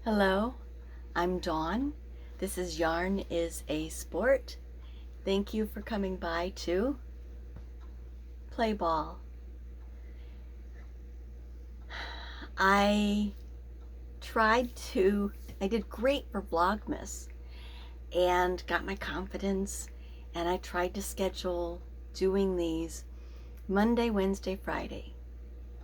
Hello, I'm Dawn. This is Yarn is a Sport. Thank you for coming by to play ball. I I did great for Vlogmas and got my confidence, and I tried to schedule doing these Monday, Wednesday, Friday.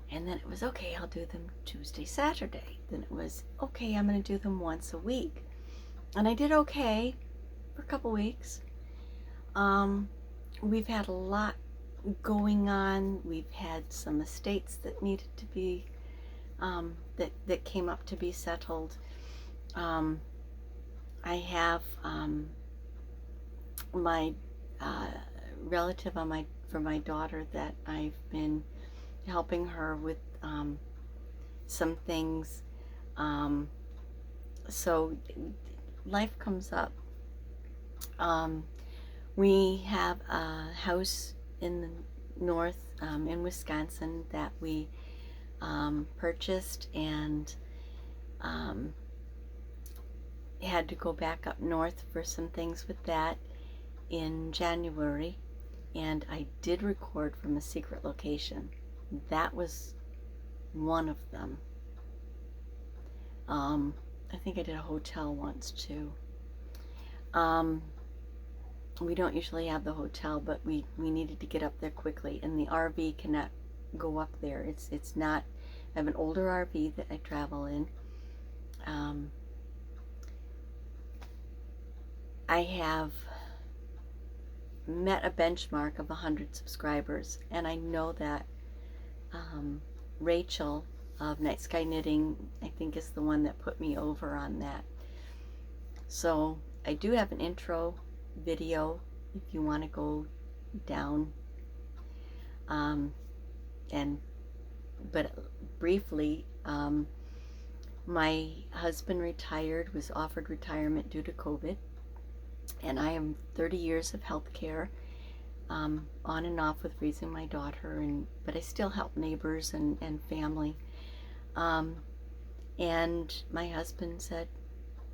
And then it was okay, I'll do them Tuesday, Saturday. Then it was okay, I'm going to do them once a week. And I did okay for a couple weeks. We've had a lot going on. We've had some estates that needed to be that came up to be settled. Um, I have my relative for my daughter that I've been helping her with some things. So life comes up. We have a house in the north in Wisconsin that we purchased, and had to go back up north for some things with that in January, and I did record from a secret location. That was one of them. I think I did a hotel once too. We don't usually have the hotel, but we needed to get up there quickly, and the RV cannot go up there. It's not. I have an older RV that I travel in. I have met a benchmark of 100 subscribers, and I know that Rachel of Night Sky Knitting, I think, is the one that put me over on that. So I do have an intro video if you want to go down. But briefly, my husband retired, was offered retirement due to COVID, and I am 30 years of healthcare, on and off with raising my daughter, but I still help neighbors and family. And my husband said,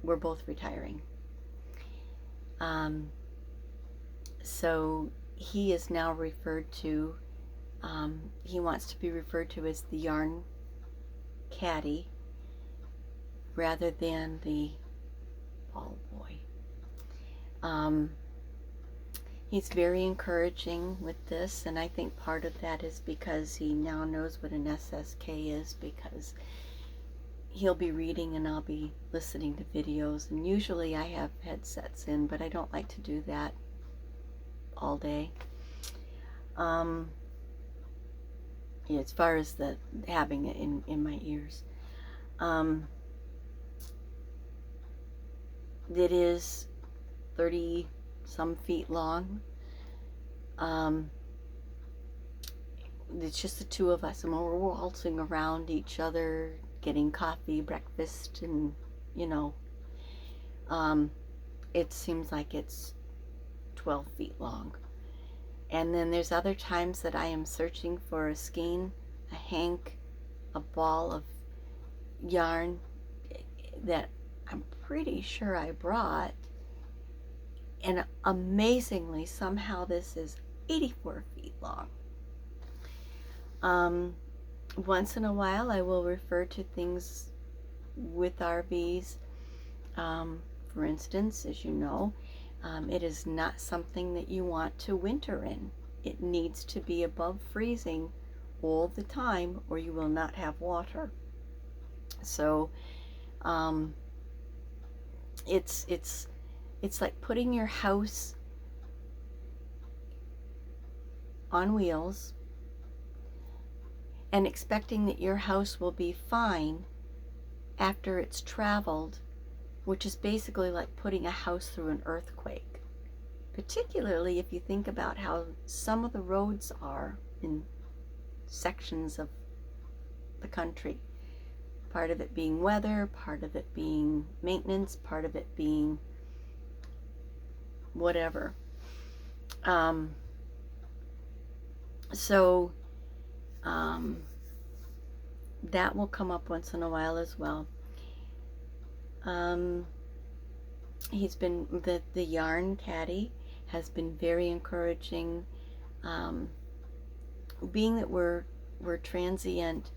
we're both retiring. So he is now referred to, he wants to be referred to as the Yarn Caddy rather than the Ball Boy. He's very encouraging with this, and I think part of that is because he now knows what an SSK is, because he'll be reading and I'll be listening to videos, and usually I have headsets in, but I don't like to do that all day. Yeah, as far as the having it in my ears. It is 30 some feet long. It's just the two of us, and we're waltzing around each other, getting coffee, breakfast, and it seems like it's 12 feet long. And then there's other times that I am searching for a skein, a hank, a ball of yarn that I'm pretty sure I brought, and amazingly somehow this is 84 feet long. Once in a while I will refer to things with RVs. For instance, as you know, it is not something that you want to winter in. It needs to be above freezing all the time, or you will not have water. So it's like putting your house on wheels and expecting that your house will be fine after it's traveled, which is basically like putting a house through an earthquake. Particularly if you think about how some of the roads are in sections of the country. Part of it being weather, part of it being maintenance, part of it being whatever. So that will come up once in a while as well. Um, the yarn caddy has been very encouraging. Um, Being that we're transient,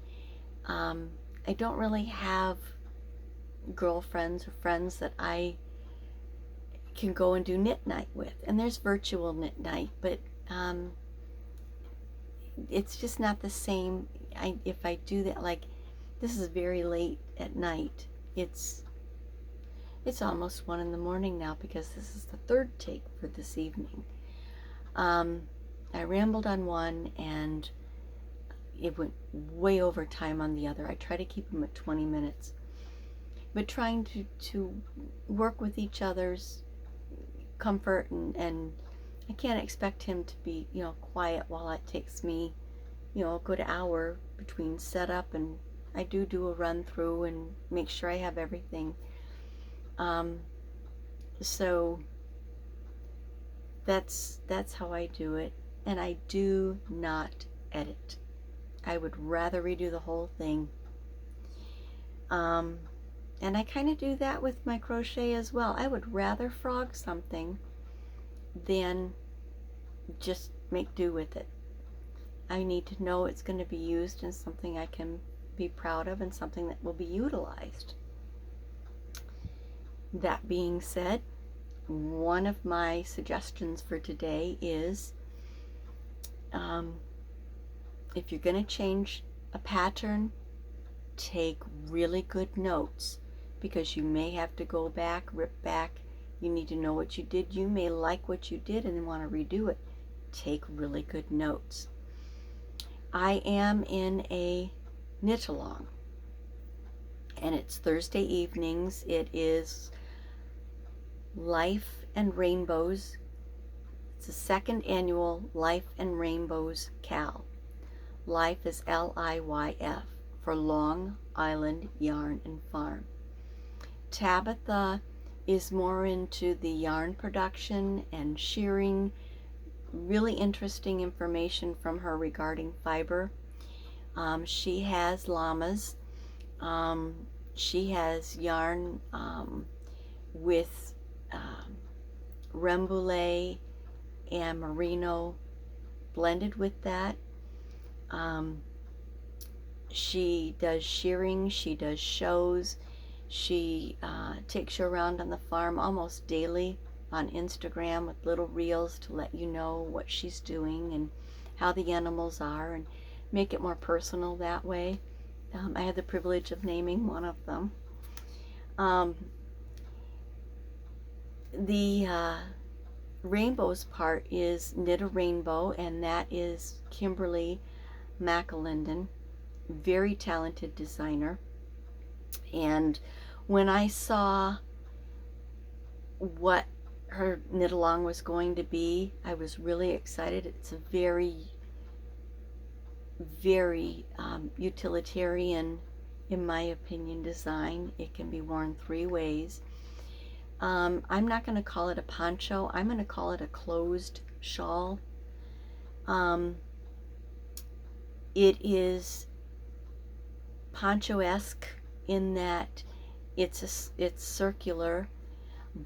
I don't really have girlfriends or friends that I can go and do knit night with. And there's virtual knit night, but it's just not the same. If I do that, like, this is very late at night. It's almost 1 in the morning now because this is the third take for this evening. I rambled on one and it went way over time on the other. I try to keep them at 20 minutes. But trying to work with each other's comfort, and I can't expect him to be, quiet while it takes me, a good hour between setup and I do a run through and make sure I have everything. So that's how I do it, and I do not edit. I would rather redo the whole thing. And I kind of do that with my crochet as well. I would rather frog something than just make do with it. I need to know it's going to be used and something I can be proud of and something that will be utilized. That being said, one of my suggestions for today is if you're going to change a pattern, take really good notes, because you may have to go back, rip back. You need to know what you did. You may like what you did and want to redo it. Take really good notes. I am in a knit along, and it's Thursday evenings. It is Life and Rainbows. It's the second annual Life and Rainbows Cal. Life is LIYF for Long Island Yarn and Farm. Tabitha is more into the yarn production and shearing. Really interesting information from her regarding fiber. She has llamas. She has yarn with Rembouillet and Merino blended with that. She does shearing, she does shows, she takes you around on the farm almost daily on Instagram with little reels to let you know what she's doing and how the animals are and make it more personal that way. I had the privilege of naming one of them. The rainbows part is Knit a Rainbow, and that is Kimberly McAlinden, very talented designer. And when I saw what her knit along was going to be, I was really excited. It's a very, very utilitarian, in my opinion, design. It can be worn 3 ways. I'm not going to call it a poncho. I'm going to call it a closed shawl. It is poncho-esque in that it's circular,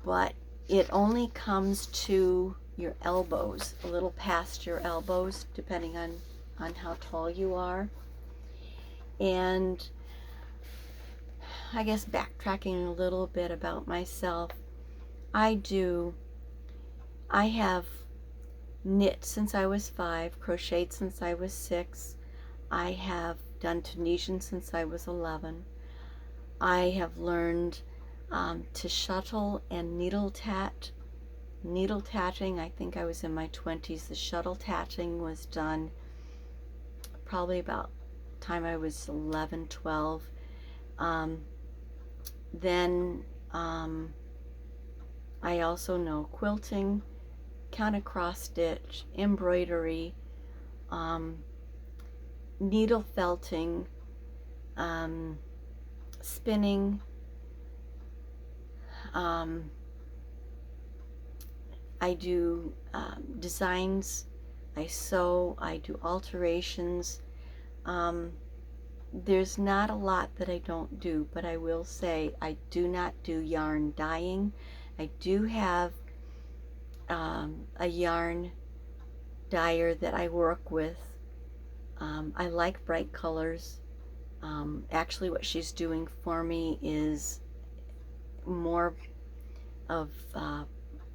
but it only comes to your elbows, a little past your elbows, depending on how tall you are. And I guess backtracking a little bit about myself, I have knit since I was 5, crocheted since I was 6. I have done Tunisian since I was 11. I have learned to shuttle and needle tat. Needle tatting, I think I was in my 20s. The shuttle tatting was done probably about the time I was 11, 12. Then I also know quilting, counter cross stitch, embroidery, needle felting, spinning. I do designs, I sew, I do alterations. there's not a lot that I don't do, but I will say I do not do yarn dyeing. I do have a yarn dyer that I work with. I like bright colors. Actually, what she's doing for me is more of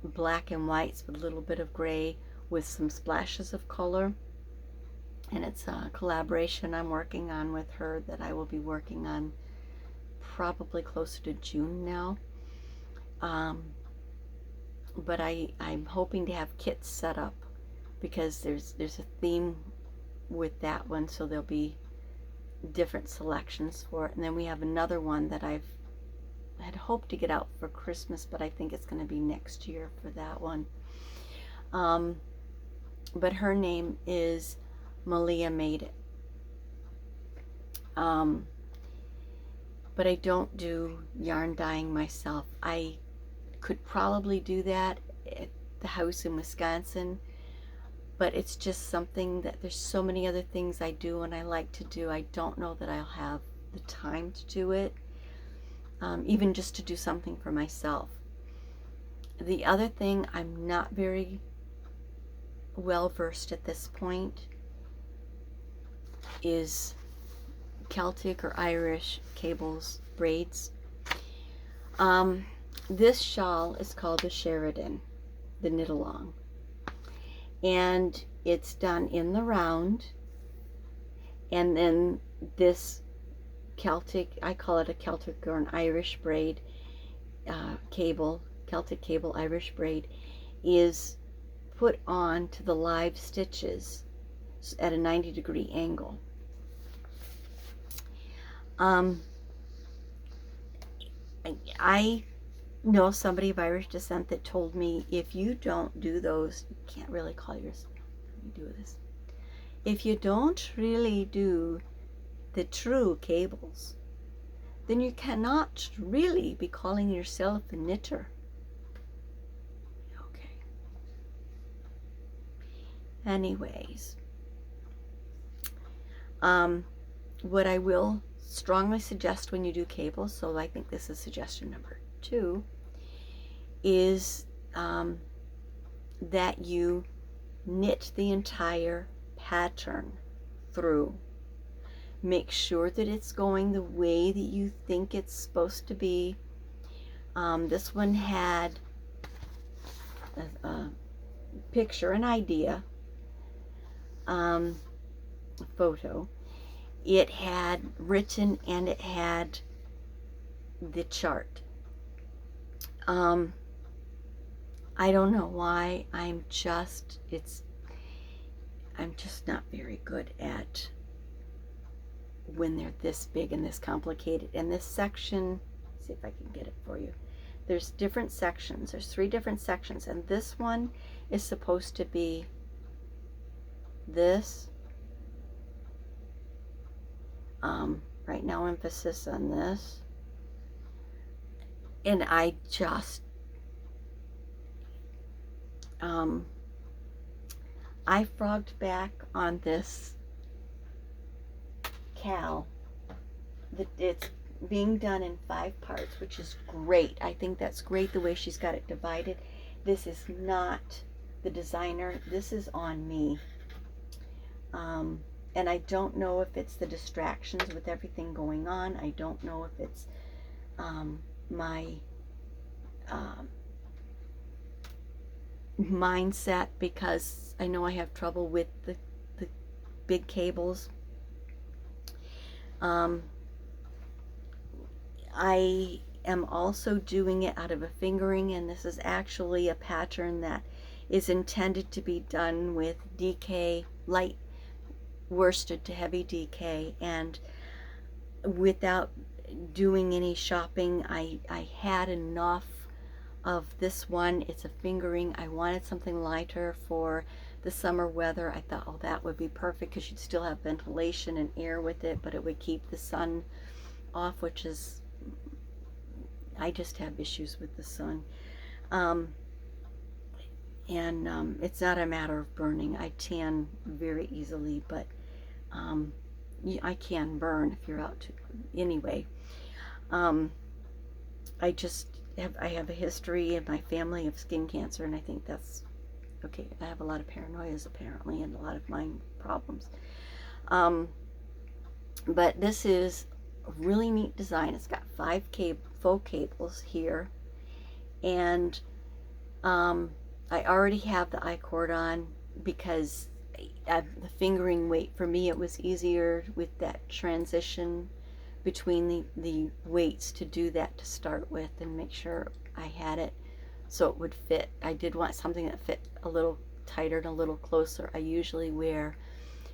black and whites with a little bit of gray with some splashes of color. And it's a collaboration I'm working on with her that I will be working on probably closer to June now. But I'm hoping to have kits set up because there's a theme with that one, so there'll be different selections for it. And then we have another one that I had hoped to get out for Christmas, but I think it's going to be next year for that one. But her name is Malia Made It. But I don't do yarn dyeing myself. I could probably do that at the house in Wisconsin, but it's just something that there's so many other things I do and I like to do. I don't know that I'll have the time to do it, even just to do something for myself. The other thing, I'm not very well versed at this point, is Celtic or Irish cables, braids. This shawl is called the Sheridan, the knit along, and it's done in the round. And then this Celtic, I call it a Celtic or an Irish braid cable, Celtic cable Irish braid, is put on to the live stitches at a 90-degree angle. I know somebody of Irish descent that told me, if you don't do those, you can't really call yourself, let me do this, if you don't really do the true cables, then you cannot really be calling yourself a knitter. Okay. Anyways, what I will strongly suggest when you do cables, so I think this is suggestion number 2, is that you knit the entire pattern through. Make sure that it's going the way that you think it's supposed to be. This one had a picture, an idea, a photo. It had written and it had the chart. I don't know why, I'm just not very good at when they're this big and this complicated. And this section, see if I can get it for you. There's different sections. There's 3 different sections, and this one is supposed to be this. Right now, emphasis on this. And I just, I frogged back on this cal. It's being done in 5 parts, which is great. I think that's great the way she's got it divided. This is not the designer. This is on me. And I don't know if it's the distractions with everything going on. I don't know if it's my mindset, because I know I have trouble with the big cables. I am also doing it out of a fingering, and this is actually a pattern that is intended to be done with DK, light worsted to heavy DK, and without doing any shopping, I had enough of this one. It's a fingering. I wanted something lighter for the summer weather. I thought, oh, that would be perfect because you'd still have ventilation and air with it, but it would keep the sun off, which is, I just have issues with the sun. It's not a matter of burning. I tan very easily, but I can burn if you're out anyway. I just I have a history in my family of skin cancer, and I think that's okay. I have a lot of paranoias apparently, and a lot of mind problems. But this is a really neat design. It's got 5 faux cables here, and I already have the I-cord on because the fingering weight, for me it was easier with that transition between the weights to do that to start with and make sure I had it so it would fit. I did want something that fit a little tighter and a little closer. I usually wear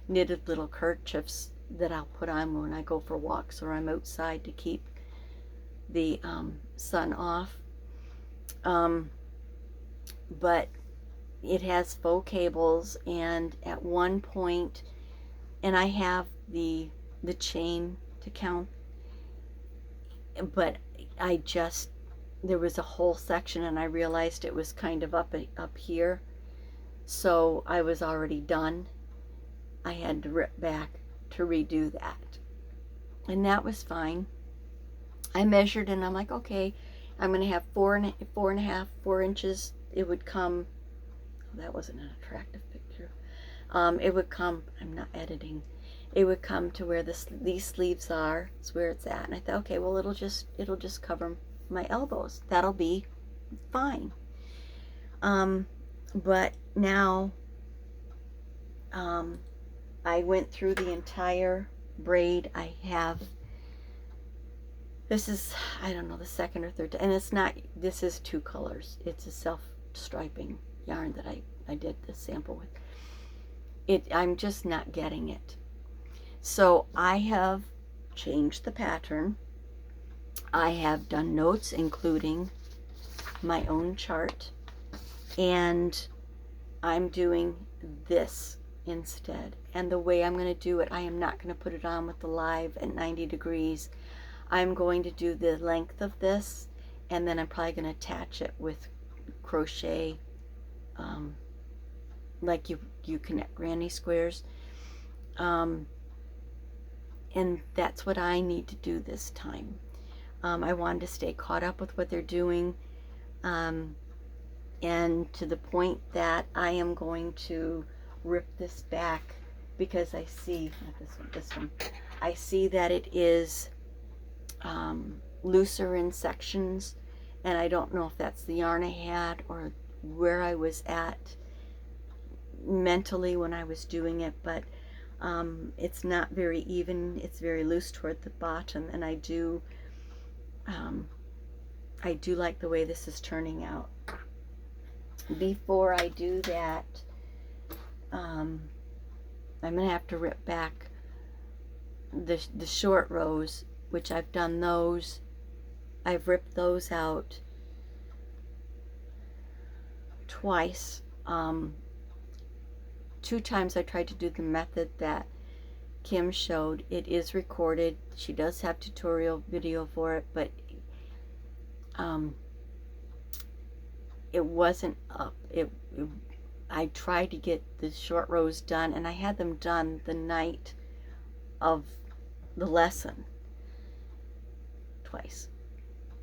knitted little kerchiefs that I'll put on when I go for walks or I'm outside to keep the sun off. But it has faux cables, and at one point, and I have the chain to count, but there was a whole section and I realized it was kind of up here, so I was already done. I had to rip back to redo that, and that was fine. I measured and I'm like, okay, I'm gonna have 4 inches. It would come, oh, that wasn't an attractive picture. It would come, I'm not editing, it would come to where these sleeves are. It's where it's at, and I thought, okay, well, it'll just cover my elbows. That'll be fine. But now I went through the entire braid. I have, this is, I don't know, the second or third, and it's not, this is 2 colors. It's a self-striping yarn that I did the sample with. I'm just not getting it. So I have changed the pattern. I have done notes including my own chart, and I'm doing this instead. And the way I'm going to do it, I am not going to put it on with the live at 90 degrees. I'm going to do the length of this, and then I'm probably going to attach it with crochet, like you connect granny squares. And that's what I need to do this time. I wanted to stay caught up with what they're doing, and to the point that I am going to rip this back because I see, not this one, I see that it is looser in sections, and I don't know if that's the yarn I had or where I was at mentally when I was doing it, but it's not very even. It's very loose toward the bottom, and I do like the way this is turning out. Before I do that, I'm gonna have to rip back the short rows, which I've done those. I've ripped those out twice. 2 times I tried to do the method that Kim showed. It is recorded. She does have tutorial video for it, but it wasn't up. I tried to get the short rows done, and I had them done the night of the lesson twice,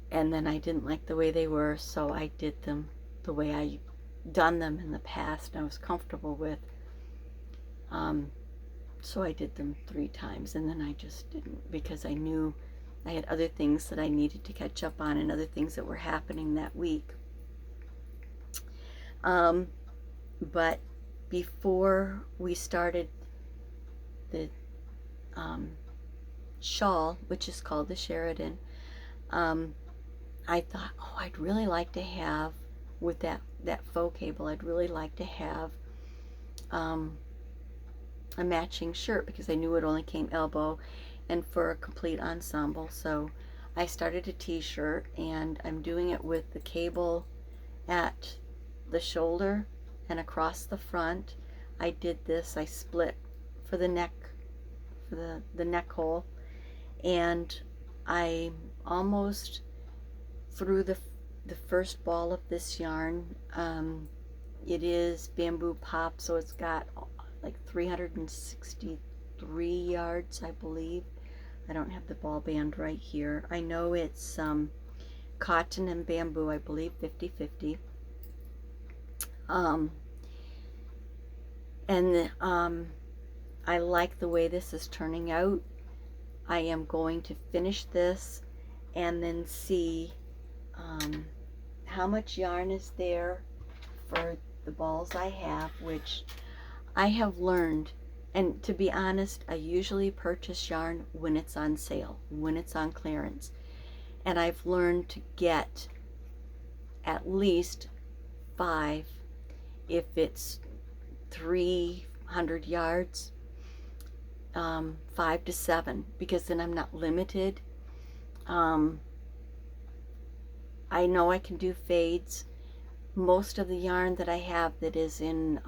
and then I didn't like the way they were, so I did them the way I done them in the past and I was comfortable with. So I did them 3 times, and then I just didn't, because I knew I had other things that I needed to catch up on and other things that were happening that week. But before we started the shawl, which is called the Sheridan, I thought, oh, I'd really like to have, with that faux cable, I'd really like to have a matching shirt, because I knew it only came elbow, and for a complete ensemble. So I started a t-shirt, and I'm doing it with the cable at the shoulder and across the front. I did this, I split for the neck, for the neck hole, and I almost threw the first ball of this yarn. It is bamboo pop, so it's got like 360 3 yards, I believe. I don't have the ball band right here. I know it's cotton and bamboo, I believe 50-50. I like the way this is turning out. I am going to finish this and then see how much yarn is there for the balls I have, which I have learned, and to be honest, I usually purchase yarn when it's on sale, when it's on clearance, and I've learned to get at least 5 if it's 300 yards, 5 to 7, because then I'm not limited. I know I can do fades. Most of the yarn that I have that is in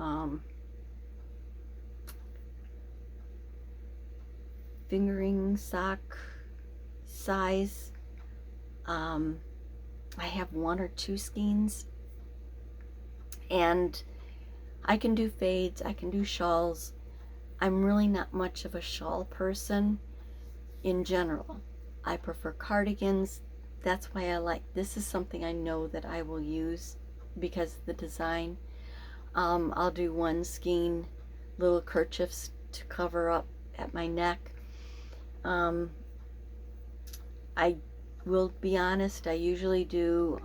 fingering sock size, I have 1 or 2 skeins, and I can do fades, I can do shawls. I'm really not much of a shawl person in general. I prefer cardigans. That's why I like, this is something I know that I will use because of the design. I'll do 1 skein little kerchiefs to cover up at my neck. I will be honest, I usually do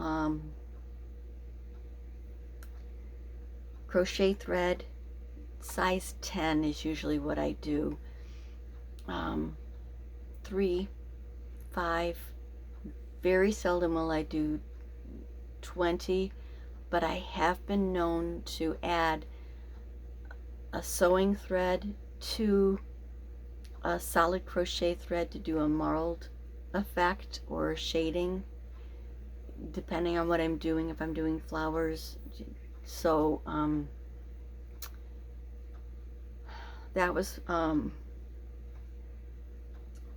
crochet thread. Size 10 is usually what I do. 3, 5, very seldom will I do 20, but I have been known to add a sewing thread to a solid crochet thread to do a marled effect or shading, depending on what I'm doing, if I'm doing flowers. So that was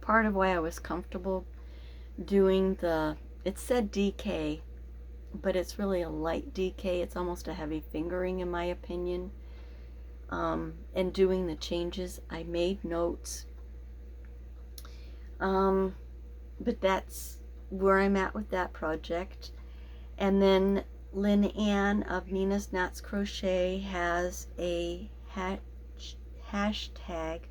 part of why I was comfortable doing the, it said DK, but it's really a light DK. It's almost a heavy fingering in my opinion. And doing the changes, I made notes. But that's where I'm at with that project. And then Lynn Ann of Nina's Knots Crochet has a hashtag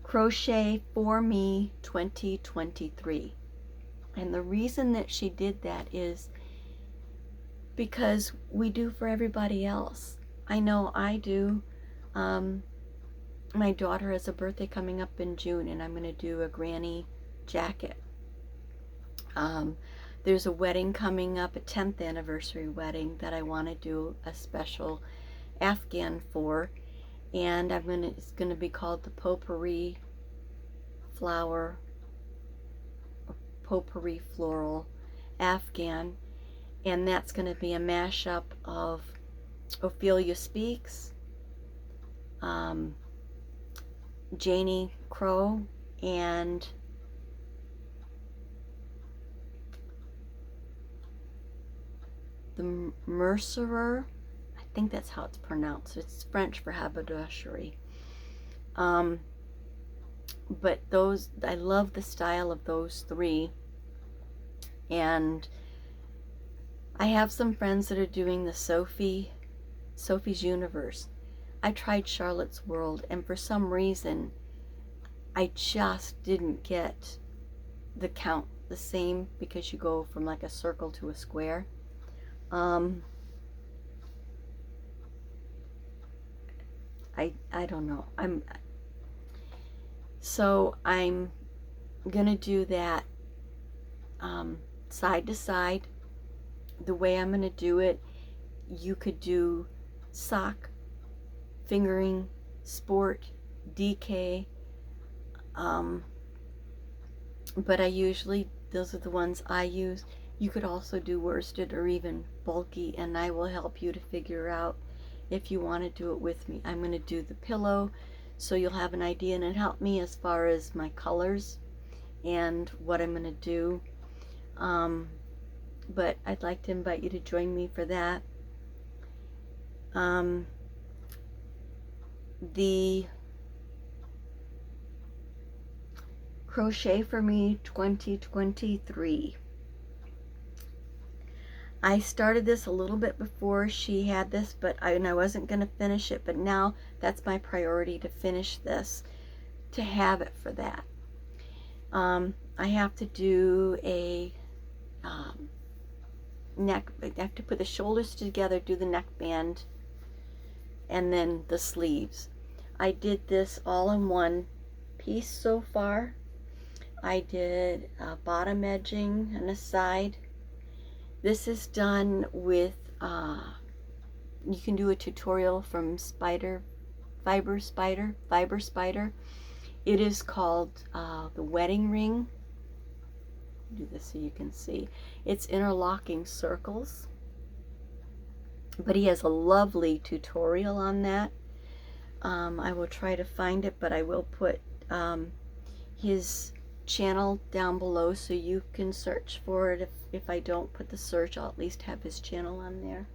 crochet for me 2023, and the reason that she did that is because we do for everybody else. I know I do. My daughter has a birthday coming up in June, and I'm going to do a granny jacket. There's a wedding coming up, a 10th anniversary wedding, that I want to do a special Afghan for, and it's going to be called the Potpourri Flower, Potpourri Floral Afghan, and that's going to be a mashup of Ophelia Speaks, Janie Crow, and the Mercerer. I think that's how it's pronounced. It's French for haberdashery. But those, I love the style of those 3. And I have some friends that are doing the Sophie's Universe. I tried Charlotte's World, and for some reason I just didn't get the count the same, because you go from like a circle to a square. I don't know. So I'm gonna do that side to side. The way I'm gonna do it, you could do sock, fingering, sport, DK, but I usually, those are the ones I use. You could also do worsted or even bulky, and I will help you to figure out if you want to do it with me. I'm going to do the pillow, so you'll have an idea, and it helped me as far as my colors and what I'm going to do. But I'd like to invite you to join me for that. the Crochet for Me 2023. I started this a little bit before she had this, and I wasn't going to finish it, but now that's my priority, to finish this, to have it for that. I have to do a neck, I have to put the shoulders together, do the neckband, and then the sleeves. I did this all in one piece so far. I did a bottom edging and a side. This is done with, you can do a tutorial from Fiber Spider. It is called the wedding ring. Do this so you can see. It's interlocking circles. But he has a lovely tutorial on that. I will try to find it, but I will put his channel down below so you can search for it. If I don't put the search, I'll at least have his channel on there.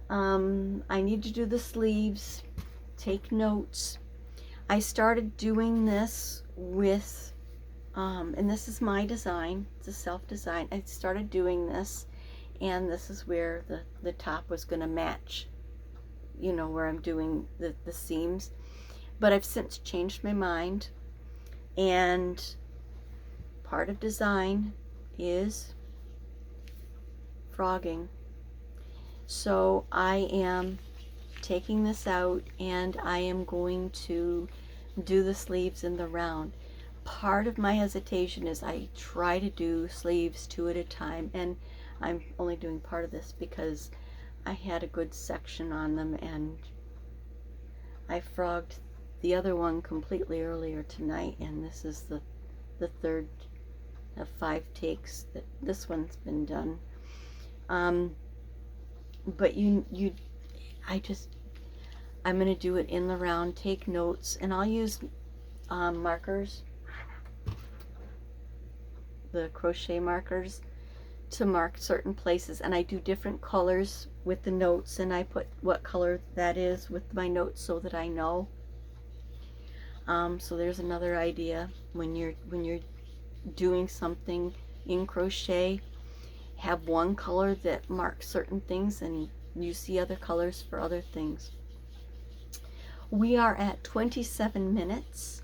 I need to do the sleeves, take notes. I started doing this with, and this is my design, it's a self-design. I started doing this, and this is where the top was going to match, you know, where I'm doing the seams. But I've since changed my mind, and part of design is frogging. So I am taking this out, and I am going to do the sleeves in the round. Part of my hesitation is I try to do sleeves 2 at a time, and I'm only doing part of this because I had a good section on them, and I frogged the other one completely earlier tonight, and this is the third of 5 takes that this one's been done. But I'm going to do it in the round, take notes, and I'll use markers, the crochet markers, to mark certain places, and I do different colors with the notes, and I put what color that is with my notes so that I know. So there's another idea. When you're doing something in crochet, have one color that marks certain things, and you see other colors for other things. We are at 27 minutes,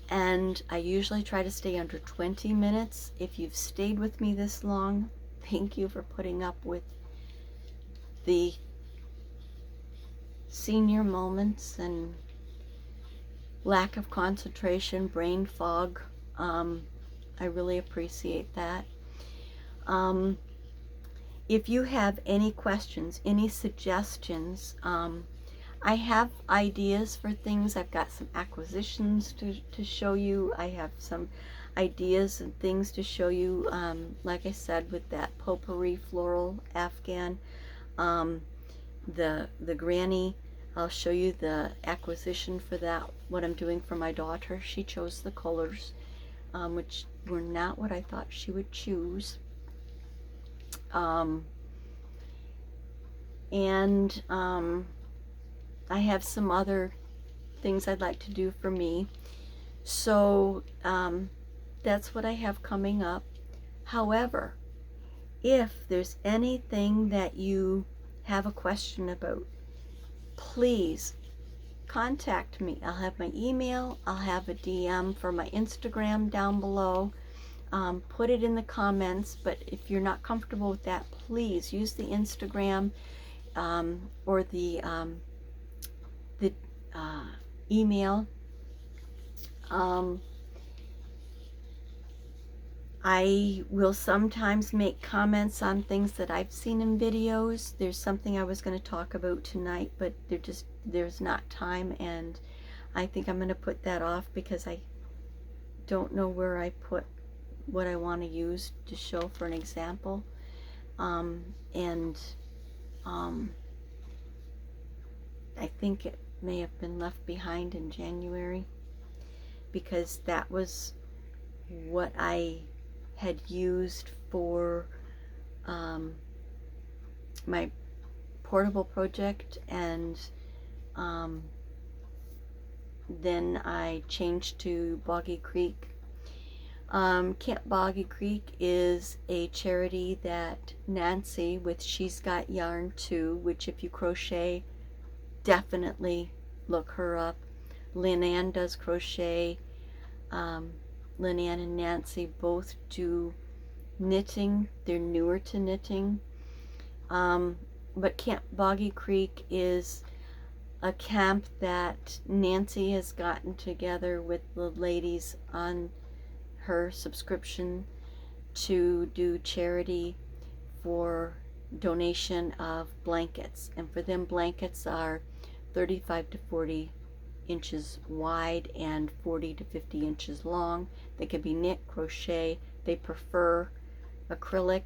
and I usually try to stay under 20 minutes. If you've stayed with me this long, thank you for putting up with the senior moments and lack of concentration, brain fog. I really appreciate that. If you have any questions, any suggestions, I have ideas for things. I've got some acquisitions to show you. I have some ideas and things to show you, like I said, with that potpourri floral Afghan, the granny. I'll show you the acquisition for that, what I'm doing for my daughter. She chose the colors, which were not what I thought she would choose. I have some other things I'd like to do for me. So that's what I have coming up. However, if there's anything that you have a question about, please contact me. I'll have my email, I'll have a DM for my Instagram down below. Put it in the comments, but if you're not comfortable with that, please use the Instagram or the email. I will sometimes make comments on things that I've seen in videos. There's something I was going to talk about tonight, but there's not time, and I think I'm going to put that off because I don't know where I put what I want to use to show for an example. I think it may have been left behind in January, because that was what I had used for my portable project, and then I changed to Boggy Creek. Camp Boggy Creek is a charity that Nancy with She's Got Yarn Too, which if you crochet, definitely look her up. Lynn Ann does crochet. Lynn Ann and Nancy both do knitting. They're newer to knitting. But Camp Boggy Creek is a camp that Nancy has gotten together with the ladies on her subscription to do charity for donation of blankets. And for them, blankets are 35 to 40 inches wide and 40 to 50 inches long. They can be knit, crochet. They prefer acrylic,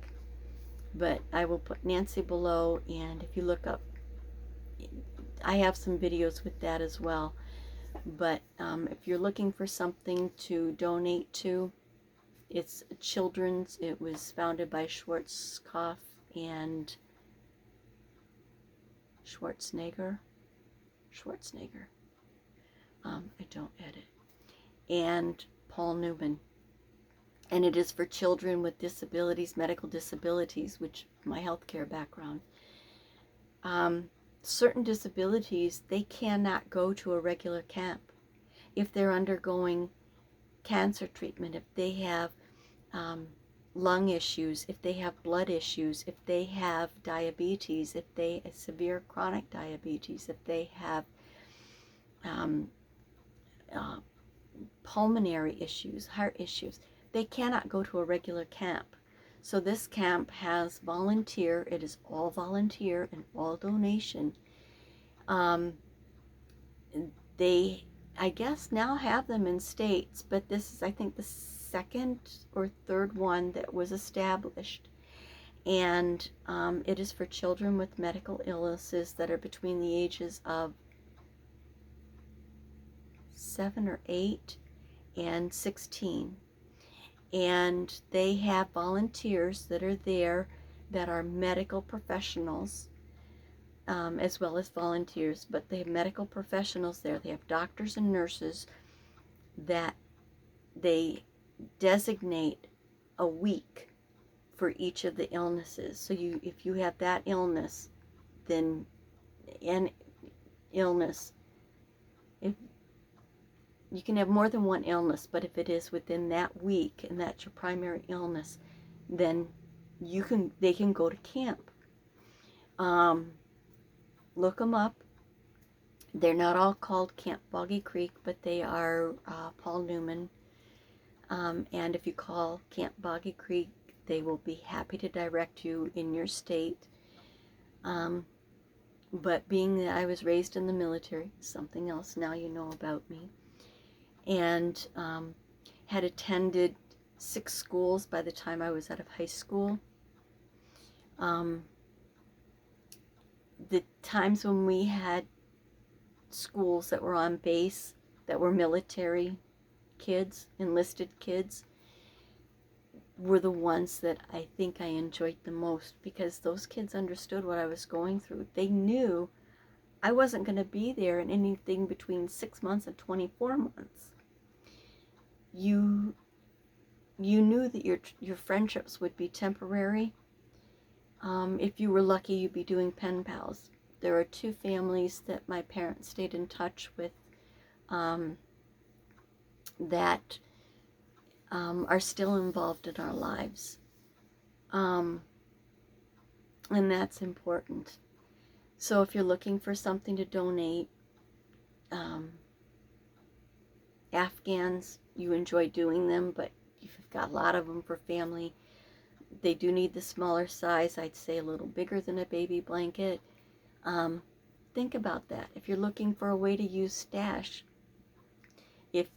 but I will put Nancy below, and if you look up, I have some videos with that as well. But if you're looking for something to donate to, it's children's. It was founded by Schwarzkopf and Schwarzenegger. I don't edit. And Paul Newman. And it is for children with disabilities, medical disabilities, which my healthcare background. Certain disabilities, they cannot go to a regular camp. If they're undergoing cancer treatment, if they have lung issues, if they have blood issues, if they have diabetes, if they have severe chronic diabetes, if they have pulmonary issues, heart issues, they cannot go to a regular camp. So this camp has volunteer. It is all volunteer and all donation. They, I guess, now have them in states, but this is, I think, the second or third one that was established. And it is for children with medical illnesses that are between the ages of 7 or 8 and 16. And they have volunteers that are there that are medical professionals, as well as volunteers, but they have medical professionals there. They have doctors and nurses that they designate a week for each of the illnesses. So if you have that illness, then an illness, if you can have more than one illness, but if it is within that week and that's your primary illness, then they can go to camp. Look them up. They're not all called Camp Boggy Creek, but they are Paul Newman. And if you call Camp Boggy Creek, they will be happy to direct you in your state. But being that I was raised in the military, something else now you know about me, and had attended 6 schools by the time I was out of high school. The times when we had schools that were on base, that were military kids, enlisted kids, were the ones that I think I enjoyed the most, because those kids understood what I was going through. They knew I wasn't going to be there in anything between 6 months and 24 months. You knew that your friendships would be temporary. If you were lucky, you'd be doing pen pals. There are 2 families that my parents stayed in touch with that are still involved in our lives. And that's important. So if you're looking for something to donate, Afghans, you enjoy doing them, but you've got a lot of them for family. They do need the smaller size. I'd say a little bigger than a baby blanket. Think about that. If you're looking for a way to use stash, if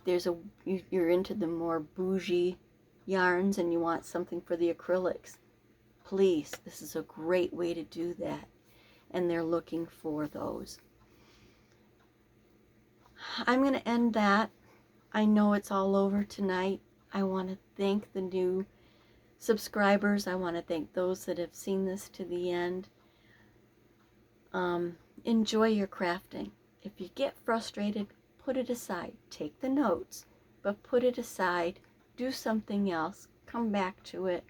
you're into the more bougie yarns and you want something for the acrylics, please, this is a great way to do that. And they're looking for those. I'm going to end that. I know it's all over tonight. I want to thank the new subscribers. I want to thank those that have seen this to the end. Enjoy your crafting. If you get frustrated, put it aside. Take the notes, but put it aside. Do something else. Come back to it.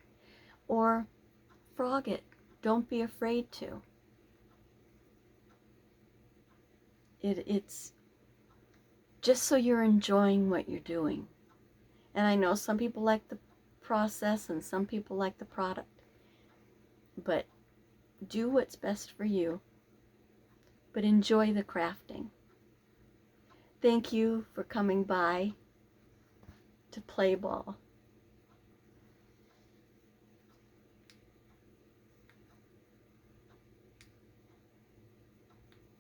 Or frog it. Don't be afraid to. It's just so you're enjoying what you're doing. And I know some people like the process and some people like the product. But do what's best for you. But enjoy the crafting. Thank you for coming by to play ball.